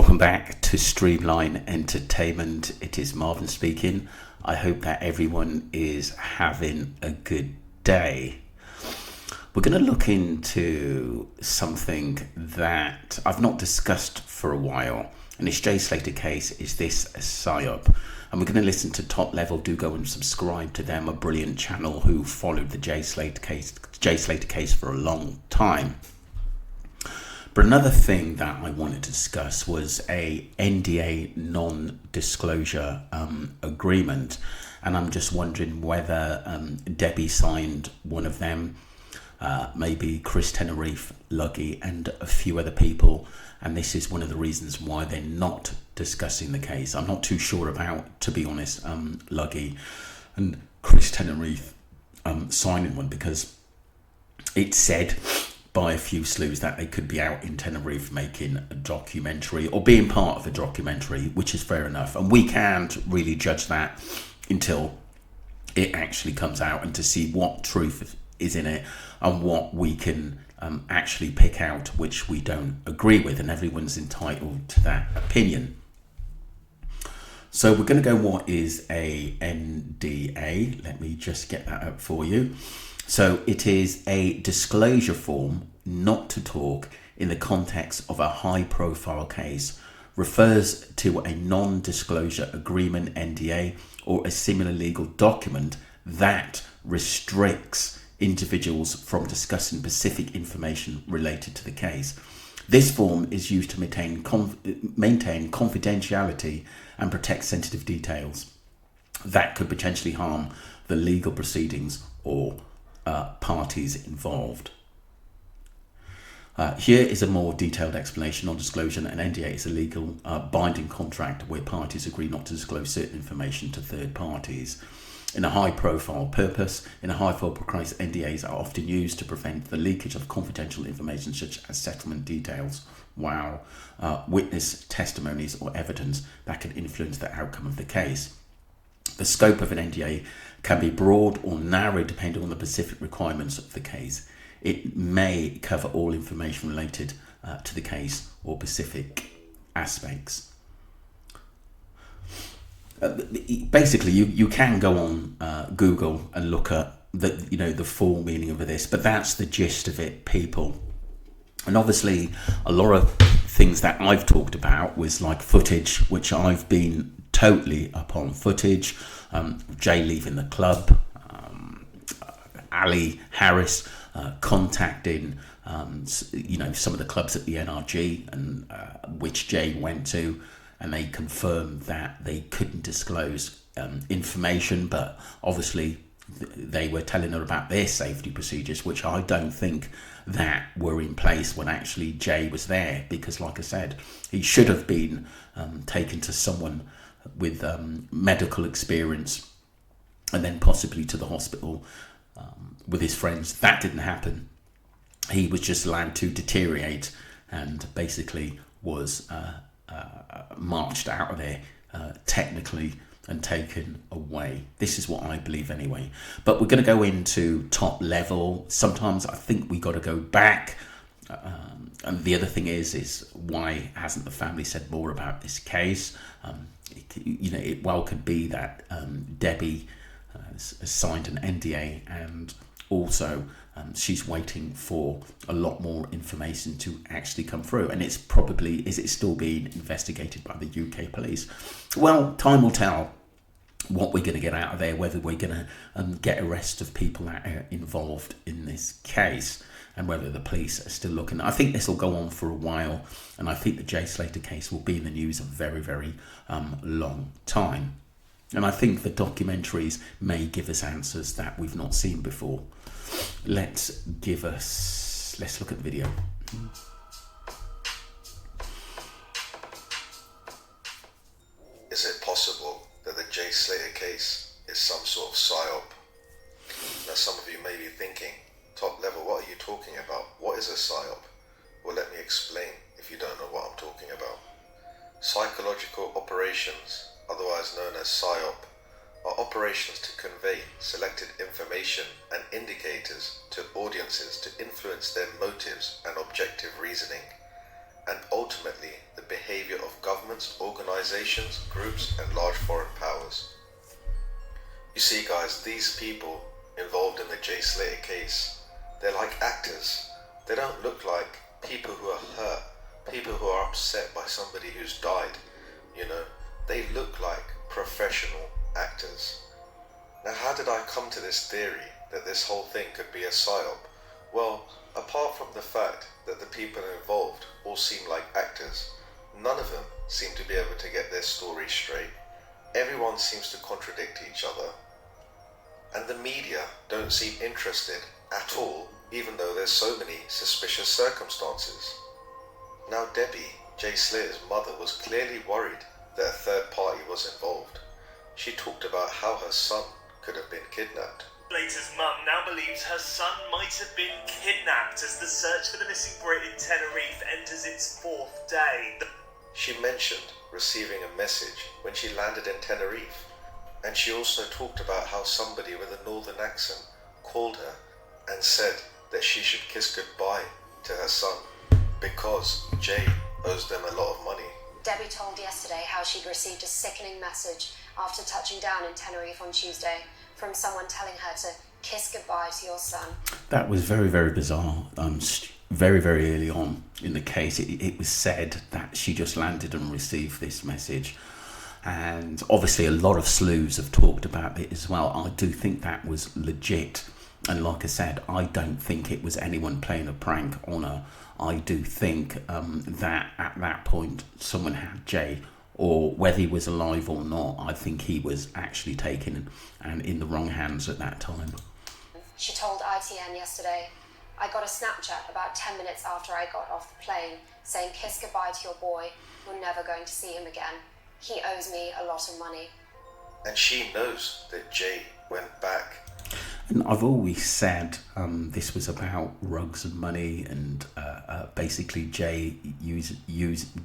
Welcome back to Streamline Entertainment. It is Marvin speaking. I hope that everyone is having a good day. We're going to look into something that I've not discussed for a while, and this Jay Slater case. Is this a PSYOP? And we're going to listen to Top Level. Do go and subscribe to them, a brilliant channel who followed the Jay Slater case for a long time. But another thing that I wanted to discuss was a NDA non-disclosure agreement, and I'm just wondering whether Debbie signed one of them, maybe Chris Tenerife, Luggy, and a few other people, and this is one of the reasons why they're not discussing the case. I'm not too sure about, to be honest, Luggy and Chris Tenerife signing one, because it said by a few sleuths that they could be out in Tenerife making a documentary or being part of a documentary, which is fair enough, and we can't really judge that until it actually comes out, and to see what truth is in it and what we can actually pick out which we don't agree with, and everyone's entitled to that opinion. So we're going to go, what is a NDA? Let me just get that up for you. So it is a disclosure form not to talk in the context of a high profile case, refers to a non-disclosure agreement, NDA, or a similar legal document that restricts individuals from discussing specific information related to the case. This form is used to maintain confidentiality and protect sensitive details that could potentially harm the legal proceedings or parties involved. Here is a more detailed explanation on disclosure. An NDA is a legal binding contract where parties agree not to disclose certain information to third parties. In a high-profile purpose, in a high-profile case, NDAs are often used to prevent the leakage of confidential information such as settlement details, witness testimonies, or evidence that can influence the outcome of the case. The scope of an NDA can be broad or narrow depending on the specific requirements of the case. It may cover all information related to the case or specific aspects. Basically, you can go on Google and look at the full meaning of this, but that's the gist of it, people. And obviously, a lot of things that I've talked about was like footage, which I've been totally up on. Footage, Jay leaving the club, Ali Harris contacting some of the clubs at the NRG, and which Jay went to, and they confirmed that they couldn't disclose information, but obviously they were telling her about their safety procedures, which I don't think that were in place when actually Jay was there, because like I said, he should have been taken to someone with medical experience and then possibly to the hospital with his friends. That didn't happen. He was just allowed to deteriorate and basically was marched out of there technically and taken away. This is what I believe anyway. But we're going to go into Top Level. Sometimes I think we got to go back. And the other thing is why hasn't the family said more about this case? It well could be that Debbie has signed an NDA, and also she's waiting for a lot more information to actually come through, and is it still being investigated by the UK police? Well, time will tell what we're going to get out of there, whether we're going to get arrest of people that are involved in this case, and whether the police are still looking. I think this will go on for a while, and I think the Jay Slater case will be in the news a very, very long time. And I think the documentaries may give us answers that we've not seen before. Let's look at the video. Is it possible that the Jay Slater case is some sort of PSYOP? Now some of you may be thinking, Top Level, what are you talking about? What is a PSYOP? Well, let me explain if you don't know what I'm talking about. Psychological operations, otherwise known as PSYOP, are operations to convey selected information and indicators to audiences to influence their motives and objective reasoning, and ultimately the behavior of of governments, organizations, groups, and large foreign powers. You see, guys, these people involved in the Jay Slater case, they're like actors. They don't look like people who are hurt, people who are upset by somebody who's died. They look like professional actors. Now, how did I come to this theory that this whole thing could be a psyop? Well, apart from the fact that the people involved all seem like actors, none of them seem to be able to get their story straight. Everyone seems to contradict each other. And the media don't seem interested at all, even though there's so many suspicious circumstances. Now, Debbie, Jay Slater's mother, was clearly worried that a third party was involved. She talked about how her son could have been kidnapped. Slater's mum now believes her son might have been kidnapped as the search for the missing Brit in Tenerife enters its 4th day. She mentioned receiving a message when she landed in Tenerife, and she also talked about how somebody with a northern accent called her and said that she should kiss goodbye to her son because Jay owes them a lot of money. Debbie told yesterday how she'd received a sickening message after touching down in Tenerife on Tuesday from someone telling her to kiss goodbye to your son. That was very, very bizarre. Very, very early on in the case, it was said that she just landed and received this message. And obviously a lot of sleuths have talked about it as well. I do think that was legit. And like I said, I don't think it was anyone playing a prank on her. I do think that at that point someone had Jay, or whether he was alive or not, I think he was actually taken and in the wrong hands at that time. She told ITN yesterday, "I got a Snapchat about 10 minutes after I got off the plane saying kiss goodbye to your boy. We're never going to see him again. He owes me a lot of money." And she knows that Jay went back. And I've always said this was about rugs and money, and basically Jay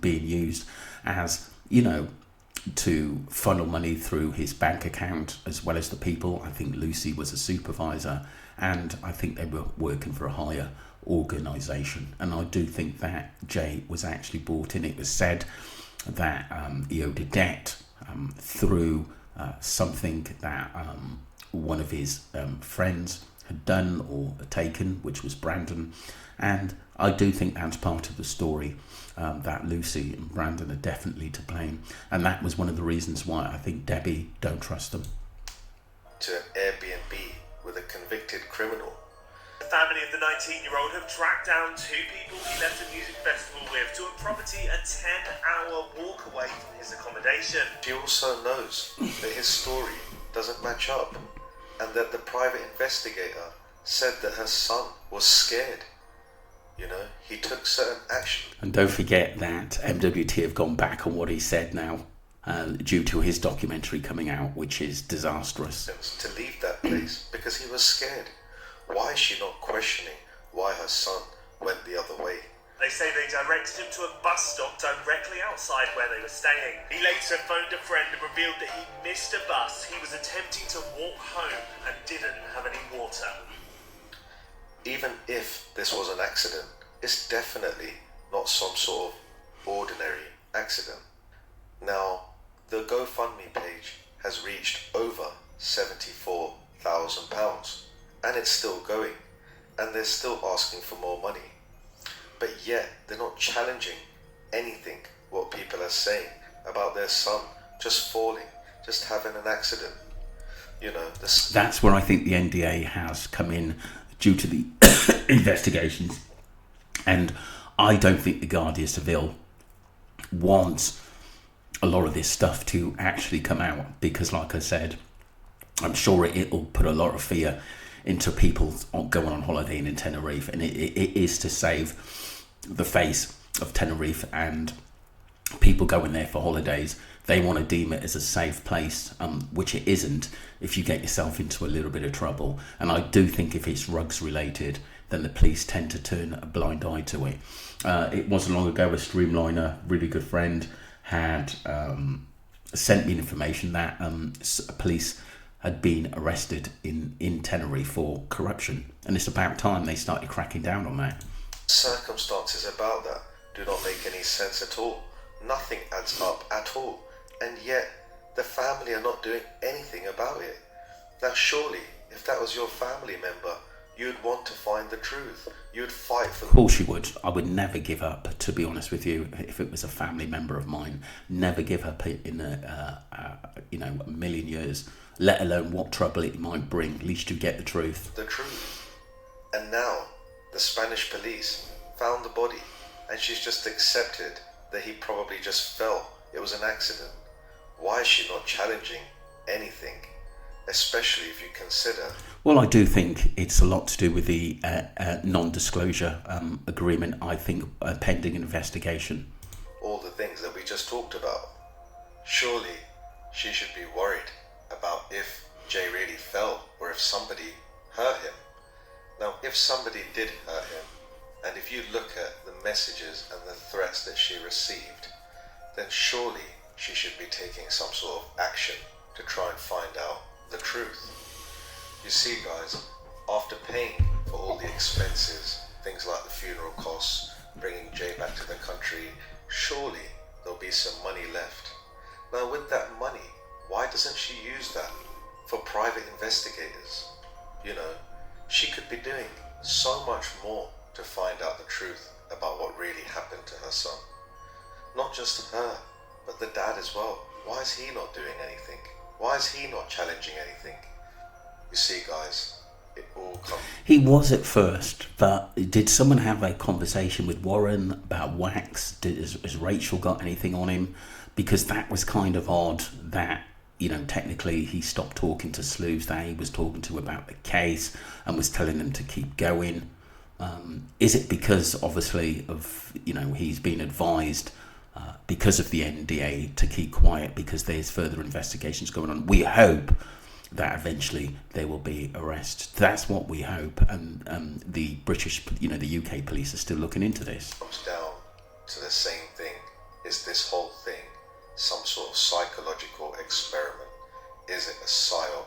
being used as, to funnel money through his bank account as well as the people. I think Lucy was a supervisor, and I think they were working for a higher organisation. And I do think that Jay was actually brought in. It was said that he owed a debt through something that one of his friends had done or taken, which was Brandon. And I do think that's part of the story, that Lucy and Brandon are definitely to blame. And that was one of the reasons why I think Debbie don't trust them. To an Airbnb with a convicted criminal. The family of the 19-year-old have tracked down 2 people he left a music festival with to a property a 10-hour walk away from his accommodation. She also knows that his story doesn't match up, and that the private investigator said that her son was scared. He took certain action. And don't forget that MWT have gone back on what he said now, due to his documentary coming out, which is disastrous. To leave that place because he was scared. Why is she not questioning why her son went the other way? They say they directed him to a bus stop directly outside where they were staying. He later phoned a friend and revealed that he missed a bus. He was attempting to walk home and didn't have any water. Even if this was an accident, it's definitely not some sort of ordinary accident. Now, the GoFundMe page has reached over £74,000, and it's still going, and they're still asking for more money. But yet, they're not challenging anything what people are saying about their son just falling, just having an accident. That's where I think the NDA has come in due to the investigations. And I don't think the Guardia Civil wants a lot of this stuff to actually come out, because like I said, I'm sure it'll put a lot of fear into people going on holiday in Tenerife, and it is to save the face of Tenerife, and people going there for holidays, they want to deem it as a safe place, which it isn't if you get yourself into a little bit of trouble. And I do think if it's rugs related, then the police tend to turn a blind eye to it. It wasn't long ago, a streamliner, really good friend, had sent me information that police had been arrested in Tenerife for corruption, and it's about time they started cracking down on that. Circumstances about that do not make any sense at all. Nothing adds adds up at all, and yet the family are not doing anything about it. Now surely, if that was your family member, you'd want to find the truth. You'd fight for. Of course you would. I would never give up, to be honest with you, if it was a family member of mine. Never give up in a million years, let alone what trouble it might bring. At least you get the truth. The truth. And now, the Spanish police found the body, and she's just accepted that he probably just fell. It was an accident. Why is she not challenging anything? Especially if you consider... Well, I do think it's a lot to do with the non-disclosure agreement, I think, pending investigation. All the things that we just talked about. Surely she should be worried about if Jay really fell or if somebody hurt him. Now, if somebody did hurt him, and if you look at the messages and the threats that she received, then surely she should be taking some sort of action to try and find out the truth. You see, guys, after paying for all the expenses, things like the funeral costs, bringing Jay back to the country, surely there'll be some money left. Now, with that money, why doesn't she use that for private investigators? You know, she could be doing so much more to find out the truth about what really happened to her son. Not just her, but the dad as well. Why is he not doing anything? Why is he not challenging anything? You see, guys, it all comes... He was at first, but did someone have a conversation with Warren about wax? Has Rachel got anything on him? Because that was kind of odd that, you know, technically he stopped talking to sleuths that he was talking to about the case and was telling them to keep going. Is it because, obviously, of, you know, he's been advised because of the NDA to keep quiet because there's further investigations going on? We hope that eventually there will be arrests. That's what we hope, and the British, you know, the UK police are still looking into this. Comes down to the same thing. Is this whole thing some sort of psychological experiment? Is it a psyop?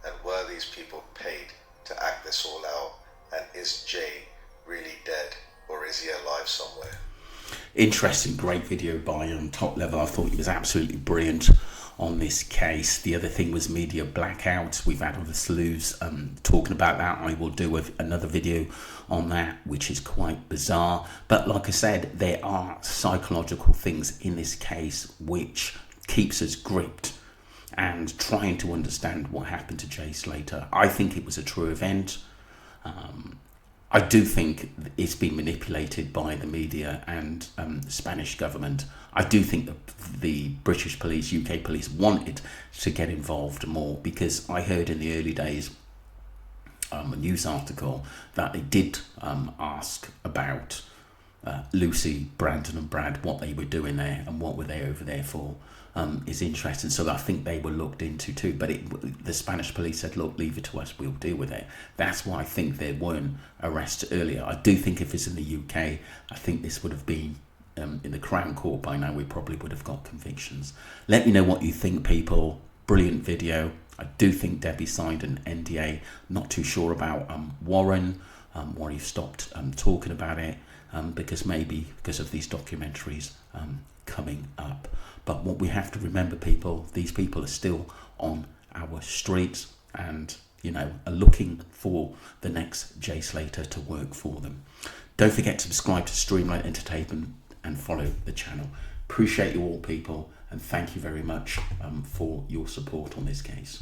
And were these people paid to act this all out? And is Jay really dead, or is he alive somewhere? Interesting, great video by Top Level. I thought he was absolutely brilliant on this case. The other thing was media blackouts. We've had other sleuths talking about that. I will do another video on that, which is quite bizarre. But like I said, there are psychological things in this case which keeps us gripped and trying to understand what happened to Jay Slater. I think it was a true event. I do think it's been manipulated by the media and the Spanish government. I do think that the British police, UK police, wanted to get involved more, because I heard in the early days a news article that they did ask about Lucy, Brandon and Brad, what they were doing there and what were they over there for. Is interesting. So I think they were looked into too, but the Spanish police said, look, leave it to us, we'll deal with it. That's why I think there weren't arrests earlier. I do think if it's in the UK, I think this would have been in the Crown Court by now. We probably would have got convictions. Let me know what you think, people. Brilliant video. I do think Debbie signed an NDA. Not too sure about Warren, why he stopped talking about it, because maybe because of these documentaries coming up. But what we have to remember, people, these people are still on our streets and, you know, are looking for the next Jay Slater to work for them. Don't forget to subscribe to Streamlight Entertainment and follow the channel. Appreciate you all, people, and thank you very much for your support on this case.